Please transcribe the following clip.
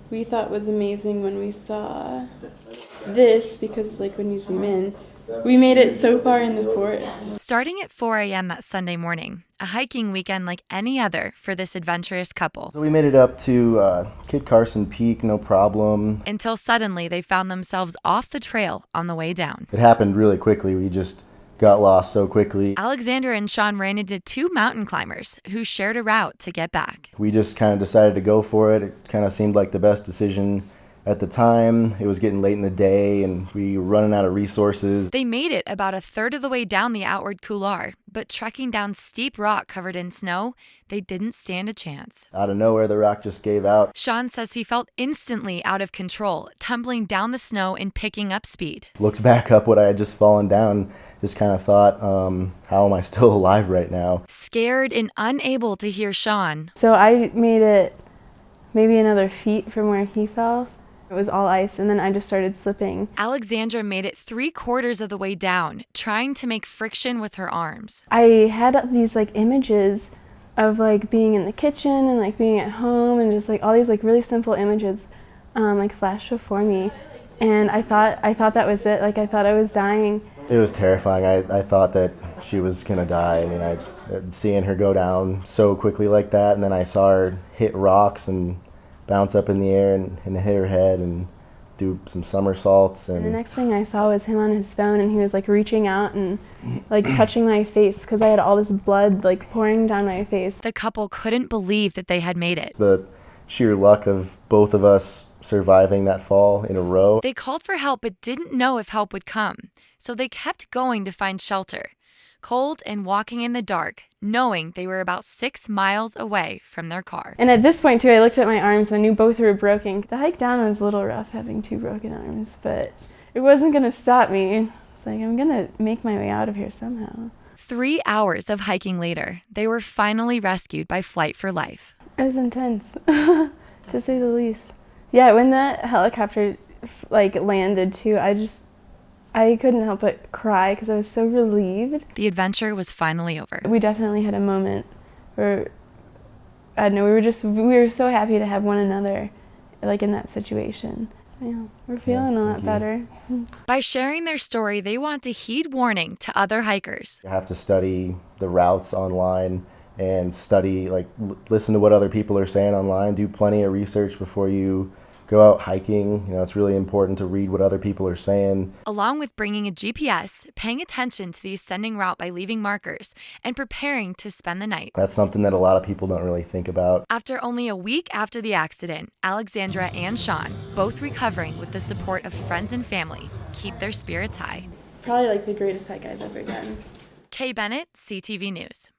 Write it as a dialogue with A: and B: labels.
A: we thought was amazing when we saw this, because like when you zoom in, we made it so far in the forest.
B: Starting at 4 a.m. that Sunday morning, a hiking weekend like any other for this adventurous couple.
C: So we made it up to Kit Carson Peak, no problem.
B: Until suddenly they found themselves off the trail on the way down.
C: It happened really quickly. We just got lost so quickly.
B: Alexandra and Sean ran into two mountain climbers who shared a route to get back.
C: We just kind of decided to go for it. It kind of seemed like the best decision at the time. It was getting late in the day and we were running out of resources.
B: They made it about a third of the way down the outward couloir, but trekking down steep rock covered in snow, they didn't stand a chance.
C: Out of nowhere, the rock just gave out.
B: Sean says he felt instantly out of control, tumbling down the snow and picking up speed.
C: Looked back up what I had just fallen down, just kind of thought, how am I still alive right now?
B: Scared and unable to hear Sean.
A: So I made it maybe another feet from where he fell. It was all ice, and then I just started slipping.
B: Alexandra made it 3/4 of the way down, trying to make friction with her arms.
A: I had these like images of like being in the kitchen and like being at home, and just like all these like really simple images like flashed before me, and I thought that was it. Like I thought I was dying.
C: It was terrifying. I thought that she was gonna die. I mean, seeing her go down so quickly like that, and then I saw her hit rocks and bounce up in the air and hit her head and do some somersaults.
A: And the next thing I saw was him on his phone, and he was like reaching out and like touching my face because I had all this blood like pouring down my face.
B: The couple couldn't believe that they had made it.
C: The sheer luck of both of us surviving that fall in a row.
B: They called for help but didn't know if help would come, so they kept going to find shelter. Cold and walking in the dark, knowing they were about 6 miles away from their car.
A: And at this point too, I looked at my arms and I knew both were broken. The hike down was a little rough having 2 broken arms, but it wasn't gonna stop me. It's like, I'm gonna make my way out of here somehow.
B: 3 hours of hiking later, they were finally rescued by Flight for Life.
A: It was intense, to say the least. Yeah, when that helicopter like landed too, I couldn't help but cry because I was so relieved.
B: The adventure was finally over.
A: We definitely had a moment where, I don't know, we were so happy to have one another like in that situation. Yeah, we're feeling a lot better.
B: By sharing their story, they want to heed warning to other hikers.
C: You have to study the routes online and study, like listen to what other people are saying online, do plenty of research before you go out hiking. You know, it's really important to read what other people are saying.
B: Along with bringing a GPS, paying attention to the ascending route by leaving markers, and preparing to spend the night.
C: That's something that a lot of people don't really think about.
B: After only a week after the accident, Alexandra and Sean, both recovering with the support of friends and family, keep their spirits high.
A: Probably like the greatest hike I've ever done.
B: Kay Bennett, CTV News.